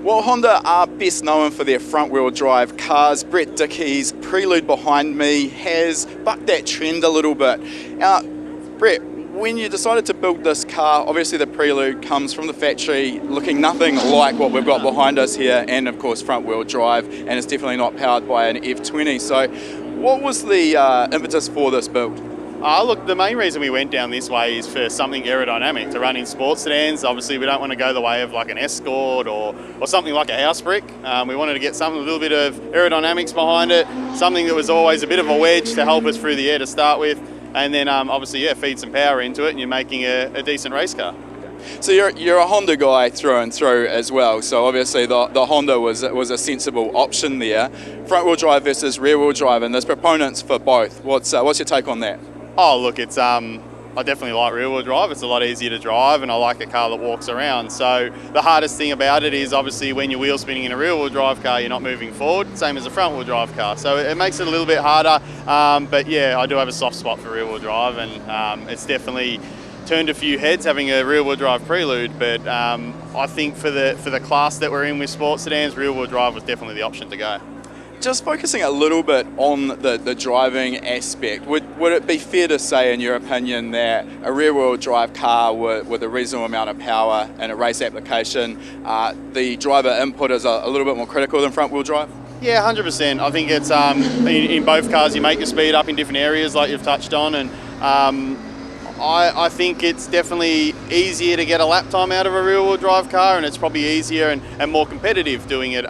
Well, Honda are best known for their front-wheel drive cars. Brett Dickey's Prelude behind me has bucked that trend a little bit. Brett, when you decided to build this car, obviously the Prelude comes from the factory looking nothing like what we've got behind us here, and of course front-wheel drive, and it's definitely not powered by an F20. So what was the impetus for this build? Look, the main reason we went down this way is for something aerodynamic, to run in sports sedans. Obviously, we don't want to go the way of like an Escort or something like a house brick. We wanted to get something, a little bit of aerodynamics behind it, something that was always a bit of a wedge to help us through the air to start with, and then obviously, feed some power into it, and you're making a decent race car. So you're a Honda guy through and through as well. So obviously the Honda was a sensible option there. Front-wheel drive versus rear-wheel drive, and there's proponents for both. What's your take on that? Oh, look, it's I definitely like rear-wheel drive. It's a lot easier to drive, and I like a car that walks around. So the hardest thing about it is obviously when you're wheel spinning in a rear-wheel drive car, you're not moving forward, same as a front-wheel drive car. So it makes it a little bit harder. But yeah, I do have a soft spot for rear-wheel drive, and it's definitely turned a few heads having a rear-wheel drive Prelude. But I think for the class that we're in with sports sedans, rear-wheel drive was definitely the option to go. Just focusing a little bit on the driving aspect, would it be fair to say, in your opinion, that a rear-wheel drive car with a reasonable amount of power in a race application, the driver input is a little bit more critical than front-wheel drive? Yeah, 100%. I think it's in both cars you make your speed up in different areas like you've touched on, and I think it's definitely easier to get a lap time out of a rear-wheel drive car, and it's probably easier and more competitive doing it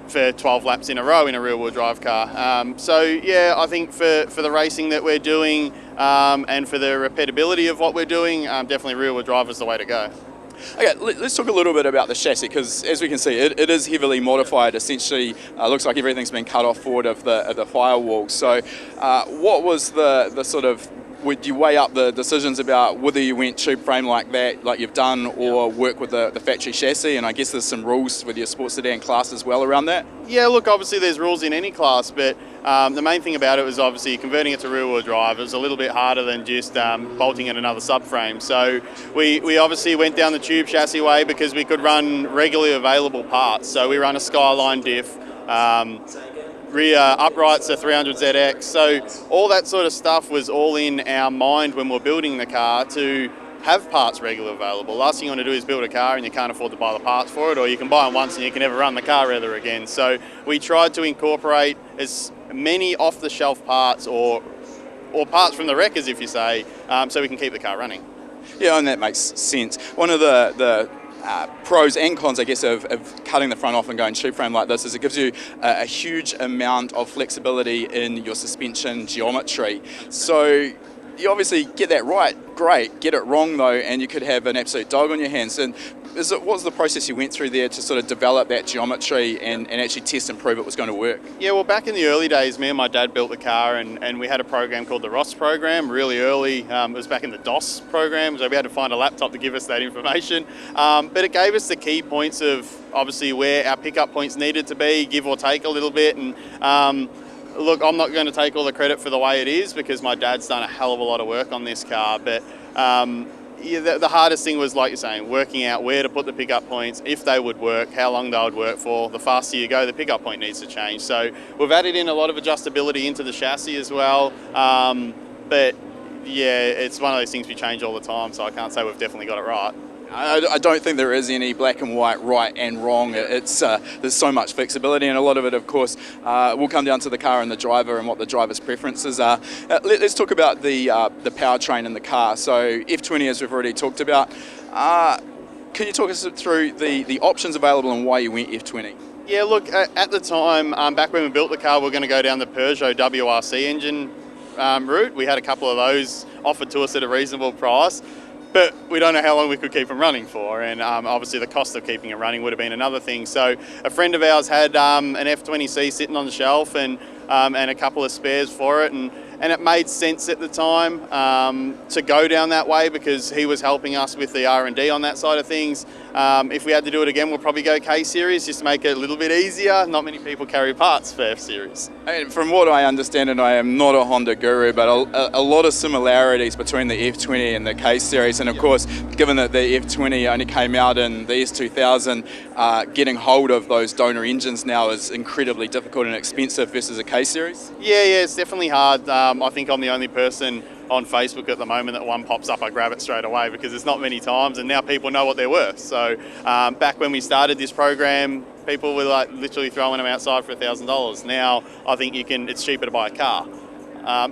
for 12 laps in a row in a rear-wheel drive car. So yeah, I think for the racing that we're doing and for the repeatability of what we're doing, definitely rear-wheel drive is the way to go. Okay, let's talk a little bit about the chassis, because as we can see, it is heavily modified. Essentially, looks like everything's been cut off forward of the firewall. So what was the sort of, would you weigh up the decisions about whether you went tube frame like that, like you've done, or work with the factory chassis? And I guess there's some rules with your sports sedan class as well around that? Yeah, look, obviously there's rules in any class, but the main thing about it was obviously converting it to rear-wheel drive. It was a little bit harder than just bolting in another subframe. So we obviously went down the tube chassis way because we could run regularly available parts. So we run a Skyline diff, rear uprights are 300ZX, so all that sort of stuff was all in our mind when we're building the car to have parts regularly available. Last thing you want to do is build a car and you can't afford to buy the parts for it, or you can buy them once and you can never run the car ever again. So we tried to incorporate as many off-the-shelf parts or parts from the wreckers, if you say, so we can keep the car running. Yeah, and that makes sense. One of the pros and cons, I guess, of cutting the front off and going tube frame like this is it gives you a huge amount of flexibility in your suspension geometry. So you obviously get that right, great. Get it wrong though, and you could have an absolute dog on your hands. And what was the process you went through there to sort of develop that geometry and actually test and prove it was going to work? Yeah, well, back in the early days, me and my dad built the car, and we had a program called the ROS program, really early. It was back in the DOS program, so we had to find a laptop to give us that information. But it gave us the key points of obviously where our pickup points needed to be, give or take a little bit. And look, I'm not going to take all the credit for the way it is because my dad's done a hell of a lot of work on this car, but yeah, the hardest thing was, like you're saying, working out where to put the pickup points, if they would work, how long they would work for. The faster you go, the pickup point needs to change. So we've added in a lot of adjustability into the chassis as well. But yeah, it's one of those things we change all the time, so I can't say we've definitely got it right. I don't think there is any black and white, right and wrong. There's so much flexibility, and a lot of it, of course, will come down to the car and the driver and what the driver's preferences are. Let's talk about the powertrain in the car. So F20, as we've already talked about, can you talk us through the options available and why you went F20? Yeah, look, at the time, back when we built the car, we were going to go down the Peugeot WRC engine route. We had a couple of those offered to us at a reasonable price. But we don't know how long we could keep them running for, and obviously the cost of keeping it running would have been another thing. So a friend of ours had an F20C sitting on the shelf and a couple of spares for it, and and it made sense at the time to go down that way because he was helping us with the R&D on that side of things. If we had to do it again, we'll probably go K-Series just to make it a little bit easier. Not many people carry parts for F-Series. And from what I understand, and I am not a Honda guru, but a lot of similarities between the F20 and the K-Series. And of course, given that the F20 only came out in the S2000, getting hold of those donor engines now is incredibly difficult and expensive versus a K-Series. Yeah, it's definitely hard. I think I'm the only person on Facebook at the moment that one pops up, I grab it straight away because it's not many times, and now people know what they're worth. So back when we started this program, people were like literally throwing them outside for $1,000. Now I think it's cheaper to buy a car.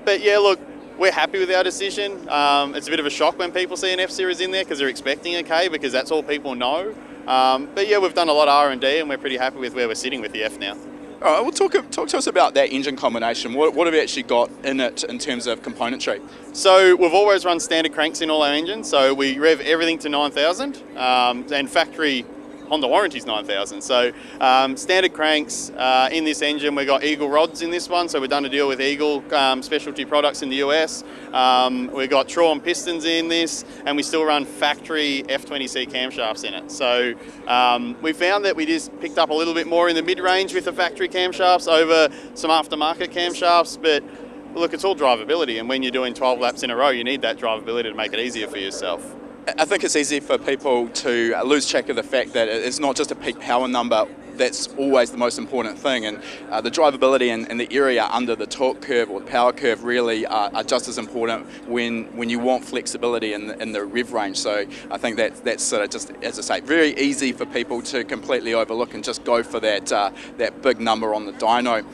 But yeah, look, we're happy with our decision. It's a bit of a shock when people see an F-Series in there because they're expecting a K because that's all people know. But yeah, we've done a lot of R&D and we're pretty happy with where we're sitting with the F now. All right, well, talk to us about that engine combination. What have you actually got in it in terms of componentry? So we've always run standard cranks in all our engines. So we rev everything to 9,000 and factory Honda warranty's 9,000. So standard cranks in this engine. We've got Eagle rods in this one. So we've done a deal with Eagle specialty products in the US. We've got Traum pistons in this, and we still run factory F20C camshafts in it. So we found that we just picked up a little bit more in the mid-range with the factory camshafts over some aftermarket camshafts, but look, it's all drivability, and when you're doing 12 laps in a row, you need that drivability to make it easier for yourself. I think it's easy for people to lose track of the fact that it's not just a peak power number. That's always the most important thing, and the drivability and the area under the torque curve or the power curve really are just as important when you want flexibility in the rev range. So I think that's sort of just, as I say, very easy for people to completely overlook and just go for that big number on the dyno.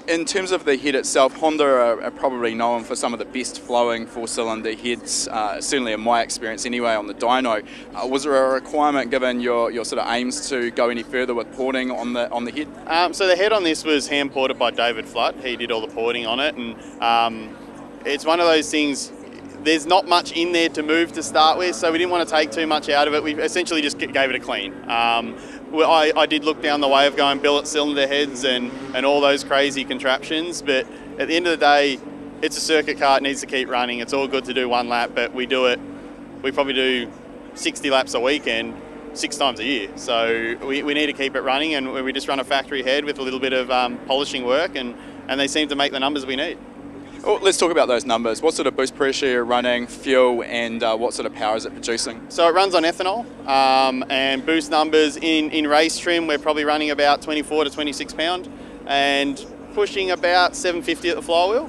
In terms of the head itself, Honda are probably known for some of the best flowing four-cylinder heads, certainly in my experience anyway, on the dyno. Was there a requirement given your sort of aims to go any further with porting on the head? So the head on this was hand ported by David Flood. He did all the porting on it, and it's one of those things, there's not much in there to move to start with, so we didn't want to take too much out of it. We essentially just gave it a clean. I did look down the way of going billet cylinder heads and all those crazy contraptions, but at the end of the day, it's a circuit car, it needs to keep running. It's all good to do one lap, but we probably do 60 laps a weekend 6 times a year. So we need to keep it running, and we just run a factory head with a little bit of polishing work, and they seem to make the numbers we need. Well, let's talk about those numbers. What sort of boost pressure you're running, fuel, and what sort of power is it producing? So it runs on ethanol, and boost numbers in race trim, we're probably running about 24 to 26 pound and pushing about 750 at the flywheel.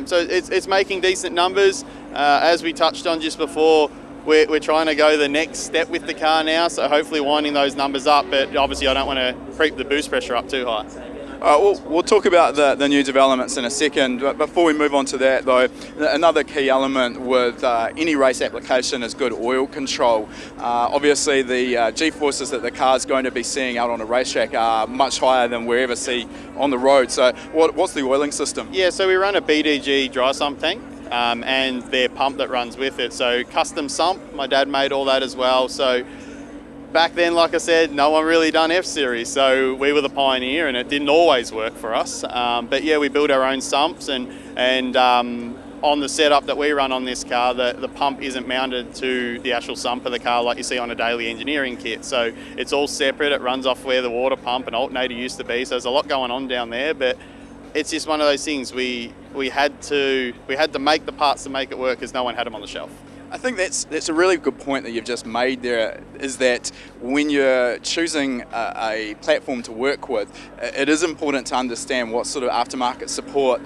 So it's making decent numbers. As we touched on just before, we're trying to go the next step with the car now, so hopefully winding those numbers up, but obviously I don't want to creep the boost pressure up too high. We'll talk about the new developments in a second, but before we move on to that though, another key element with any race application is good oil control. Obviously the G-forces that the car's going to be seeing out on a racetrack are much higher than we ever see on the road, so what's the oiling system? Yeah, so we run a BDG dry sump tank. And their pump that runs with it. So custom sump, my dad made all that as well. So back then, like I said, no one really done F-Series, so we were the pioneer, and it didn't always work for us. But yeah, we built our own sumps, and on the setup that we run on this car, the pump isn't mounted to the actual sump of the car like you see on a daily engineering kit. So it's all separate. It runs off where the water pump and alternator used to be. So there's a lot going on down there, but it's just one of those things. We had to make the parts to make it work because no one had them on the shelf. I think that's a really good point that you've just made there, is that when you're choosing a platform to work with, it is important to understand what sort of aftermarket support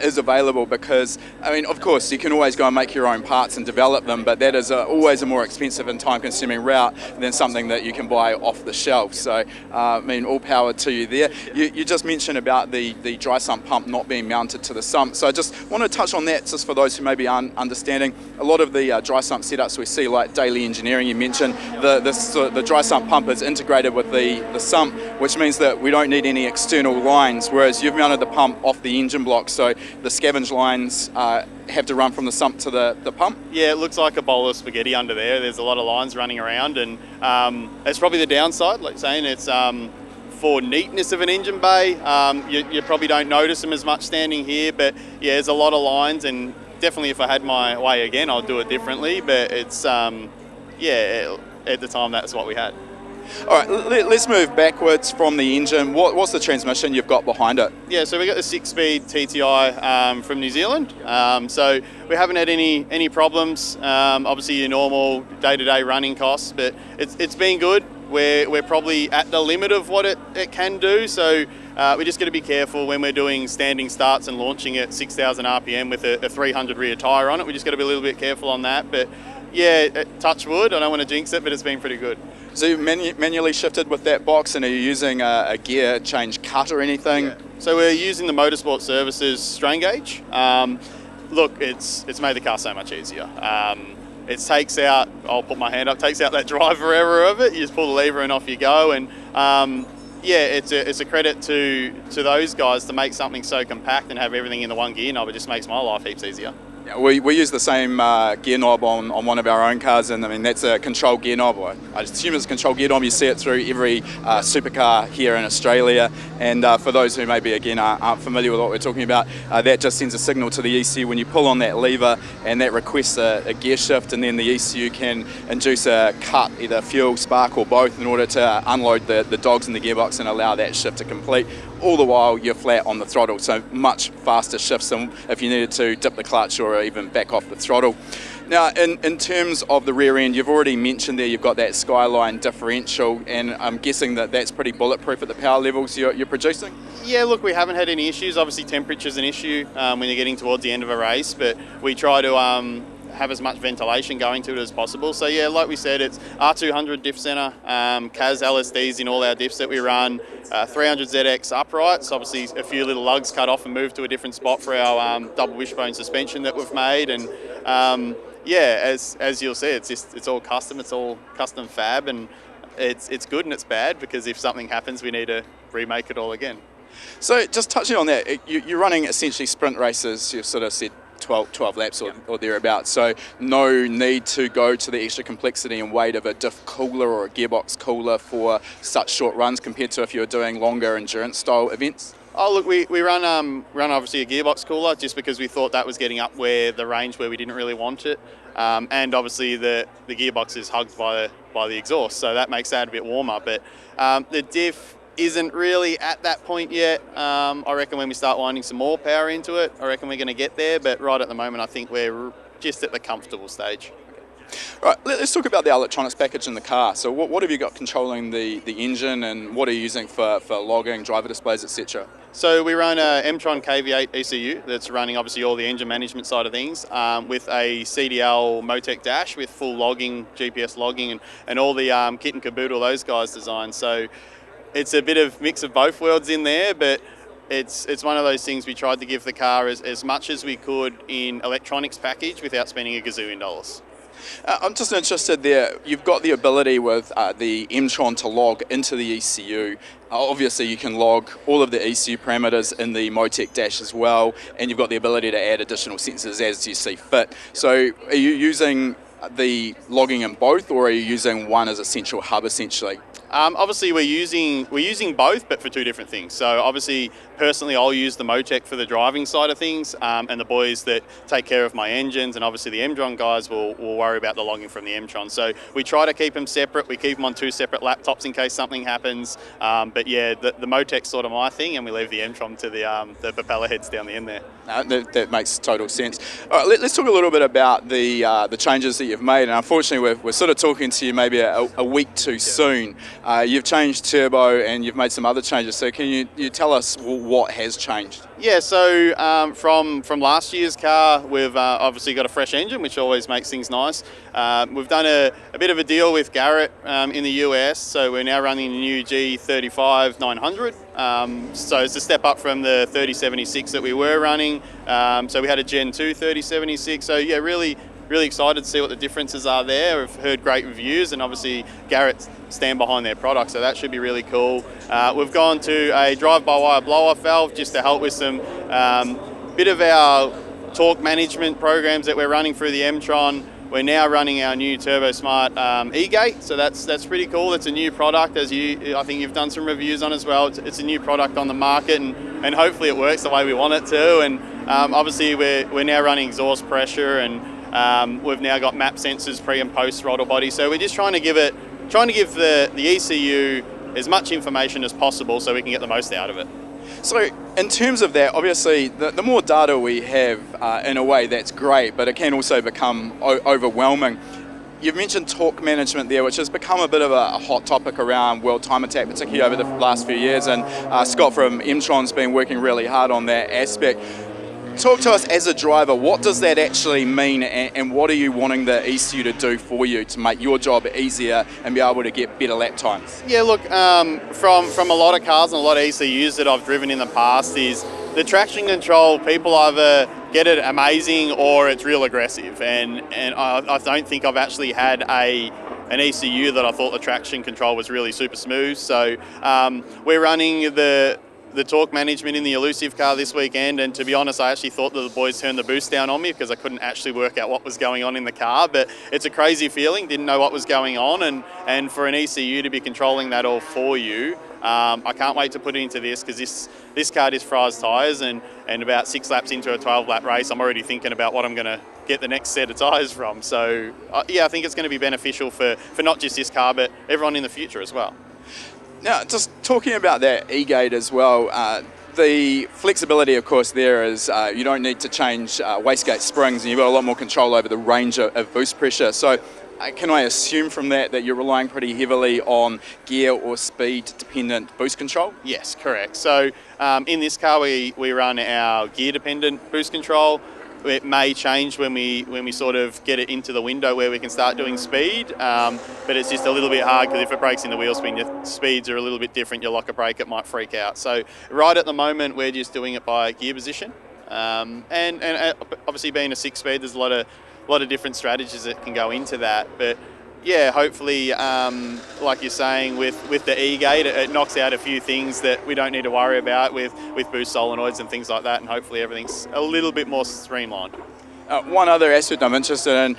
is available, because, I mean, of course, you can always go and make your own parts and develop them, but that is always a more expensive and time-consuming route than something that you can buy off the shelf. So, I mean, all power to you there. You just mentioned about the dry sump pump not being mounted to the sump, so I just want to touch on that just for those who maybe aren't understanding. A lot of the dry sump setups we see, like daily engineering, you mentioned, the dry sump pump is integrated with the sump, which means that we don't need any external lines, whereas you've mounted the pump off the engine block, so the scavenge lines have to run from the sump to the pump. Yeah, it looks like a bowl of spaghetti under there. There's a lot of lines running around, and it's probably the downside, like saying it's for neatness of an engine bay. You probably don't notice them as much standing here, but yeah, there's a lot of lines, and definitely if I had my way again, I'd do it differently. But it's yeah, at the time that's what we had. All right, let's move backwards from the engine. What's the transmission you've got behind it? Yeah, so we got the 6-speed TTI from New Zealand. So we haven't had any problems. Obviously your normal day-to-day running costs, but it's been good. We're probably at the limit of what it can do. So we just got to be careful when we're doing standing starts and launching at 6,000 RPM with a 300 rear tyre on it. We just got to be a little bit careful on that. But yeah, touch wood, I don't want to jinx it, but it's been pretty good. So you've manually shifted with that box, and are you using a gear change cut or anything? Yeah. So we're using the Motorsport Services strain gauge. Look, it's made the car so much easier. It takes out, I'll put my hand up, takes out that driver error of it. You just pull the lever and off you go. And yeah, it's a credit to those guys to make something so compact and have everything in the one gear knob. It just makes my life heaps easier. Yeah, we use the same gear knob on one of our own cars, and I mean that's a control gear knob. I assume it's a control gear knob. You see it through every supercar here in Australia. And for those who maybe again aren't familiar with what we're talking about, that just sends a signal to the ECU when you pull on that lever, and that requests a gear shift, and then the ECU can induce a cut, either fuel, spark, or both, in order to unload the dogs in the gearbox and allow that shift to complete. All the while you're flat on the throttle, so much faster shifts than if you needed to dip the clutch or even back off the throttle. Now, in terms of the rear end, you've already mentioned there you've got that Skyline differential, and I'm guessing that's pretty bulletproof at the power levels you're producing? Yeah, look, we haven't had any issues. Obviously, temperature's an issue when you're getting towards the end of a race, but we try to have as much ventilation going to it as possible. So yeah, like we said, it's R200 diff center, CAS LSDs in all our diffs that we run, 300 ZX uprights, obviously a few little lugs cut off and moved to a different spot for our double wishbone suspension that we've made. And yeah, as you'll see, it's all custom, it's all custom fab, and it's good and it's bad, because if something happens, we need to remake it all again. So just touching on that, you're running essentially sprint races, you've sort of said 12 laps or thereabouts, so no need to go to the extra complexity and weight of a diff cooler or a gearbox cooler for such short runs compared to if you were doing longer endurance style events? Oh look, we run obviously a gearbox cooler just because we thought that was getting up where the range where we didn't really want it, and obviously the gearbox is hugged by the exhaust, so that makes that a bit warmer. But the diff isn't really at that point yet. I reckon when we start winding some more power into it, I reckon we're going to get there, but right at the moment I think we're just at the comfortable stage. Right, let's talk about the electronics package in the car. So what have you got controlling the engine, and what are you using for logging, driver displays, etc.? So we run a M-Tron KV8 ECU that's running obviously all the engine management side of things, with a CDL Motec dash with full logging, GPS logging, and all the kit and caboodle those guys designed. So it's a bit of mix of both worlds in there, but it's one of those things we tried to give the car as much as we could in electronics package without spending a gazillion dollars. I'm just interested there, you've got the ability with the M-Tron to log into the ECU. Obviously you can log all of the ECU parameters in the Motec dash as well, and you've got the ability to add additional sensors as you see fit. So are you using the logging in both, or are you using one as a central hub essentially? Obviously we're using both, but for two different things. So obviously personally I'll use the Motec for the driving side of things, and the boys that take care of my engines, and obviously the M-Tron guys will worry about the logging from the M-Tron. So we try to keep them separate. We keep them on two separate laptops in case something happens. But yeah, the Motec's sort of my thing, and we leave the M-Tron to the propeller heads down the end there. That makes total sense. All right, let's talk a little bit about the changes that you've made. And unfortunately we're sort of talking to you maybe a week too soon. You've changed turbo and you've made some other changes, so can you tell us what has changed? Yeah, so from last year's car, we've obviously got a fresh engine, which always makes things nice. We've done a bit of a deal with Garrett in the US, so we're now running the new G35 900. So it's a step up from the 3076 that we were running. So we had a Gen 2 3076, so yeah, really excited to see what the differences are there. We've heard great reviews, and obviously Garrett stand behind their product, so that should be really cool. We've gone to a drive-by-wire blow-off valve just to help with some bit of our torque management programs that we're running through the M-Tron. we're now running our new TurboSmart e-gate, so that's pretty cool. It's a new product, as I think you've done some reviews on as well. It's a new product on the market, and hopefully it works the way we want it to. And obviously we're now running exhaust pressure, and we've now got map sensors pre and post throttle body. So we're just trying to give the ECU as much information as possible so we can get the most out of it. So in terms of that, obviously the more data we have, in a way that's great, but it can also become overwhelming. You've mentioned torque management there, which has become a bit of a hot topic around World Time Attack, particularly over the last few years, and Scott from M-tron's been working really hard on that aspect. Talk to us as a driver, what does that actually mean, and what are you wanting the ECU to do for you to make your job easier and be able to get better lap times? Yeah, look, from a lot of cars and a lot of ECUs that I've driven in the past, is the traction control, people either get it amazing or it's real aggressive, and I don't think I've actually had an ECU that I thought the traction control was really super smooth. So we're running the torque management in the Elusive car this weekend, and to be honest, I actually thought that the boys turned the boost down on me because I couldn't actually work out what was going on in the car. But it's a crazy feeling, didn't know what was going on, and for an ECU to be controlling that all for you, I can't wait to put it into this, because this car is Fry's tyres, and about 6 laps into a 12-lap race, I'm already thinking about what I'm going to get the next set of tyres from. So yeah, I think it's going to be beneficial for not just this car, but everyone in the future as well. Now, just talking about that e-gate as well, the flexibility, of course, there is you don't need to change wastegate springs, and you've got a lot more control over the range of boost pressure. So can I assume from that you're relying pretty heavily on gear or speed dependent boost control? Yes, correct. So in this car we run our gear dependent boost control. It may change when we sort of get it into the window where we can start doing speed, but it's just a little bit hard, because if it breaks in the wheel spin, your speeds are a little bit different. You lock a brake, it might freak out. So right at the moment, we're just doing it by gear position, and obviously being a 6-speed, there's a lot of different strategies that can go into that. But yeah, hopefully, like you're saying, with the e-gate, it knocks out a few things that we don't need to worry about with boost solenoids and things like that, and hopefully everything's a little bit more streamlined. One other aspect I'm interested in,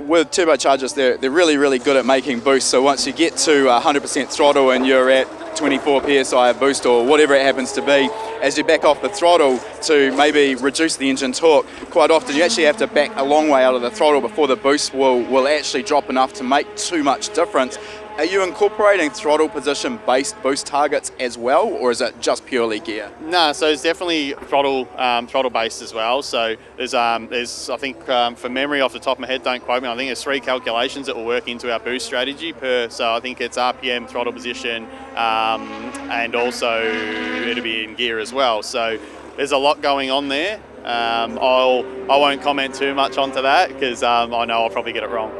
with turbochargers, they're really, really good at making boosts. So once you get to 100% throttle and you're at 24 PSI of boost or whatever it happens to be, as you back off the throttle to maybe reduce the engine torque, quite often you actually have to back a long way out of the throttle before the boost will actually drop enough to make too much difference. Are you incorporating throttle position based boost targets as well, or is it just purely gear? No, so it's definitely throttle based as well. So there's I think for memory off the top of my head, don't quote me, I think there's 3 calculations that will work into our boost strategy per. So I think it's RPM, throttle position, and also it'll be in gear as well. So there's a lot going on there. I won't comment too much onto that, because I know I'll probably get it wrong.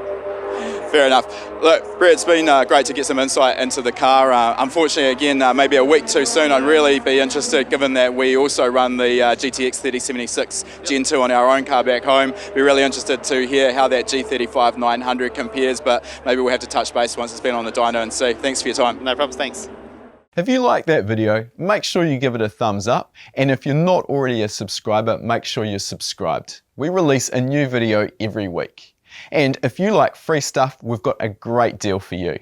Fair enough. Look, Brett, it's been great to get some insight into the car. Unfortunately, again, maybe a week too soon. I'd really be interested, given that we also run the GTX 3076 Gen 2 on our own car back home. Be really interested to hear how that G35 900 compares, but maybe we'll have to touch base once it's been on the dyno and see. Thanks for your time. No problems, thanks. If you like that video, make sure you give it a thumbs up, and if you're not already a subscriber, make sure you're subscribed. We release a new video every week. And if you like free stuff, we've got a great deal for you.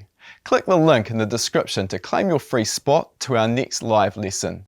Click the link in the description to claim your free spot to our next live lesson.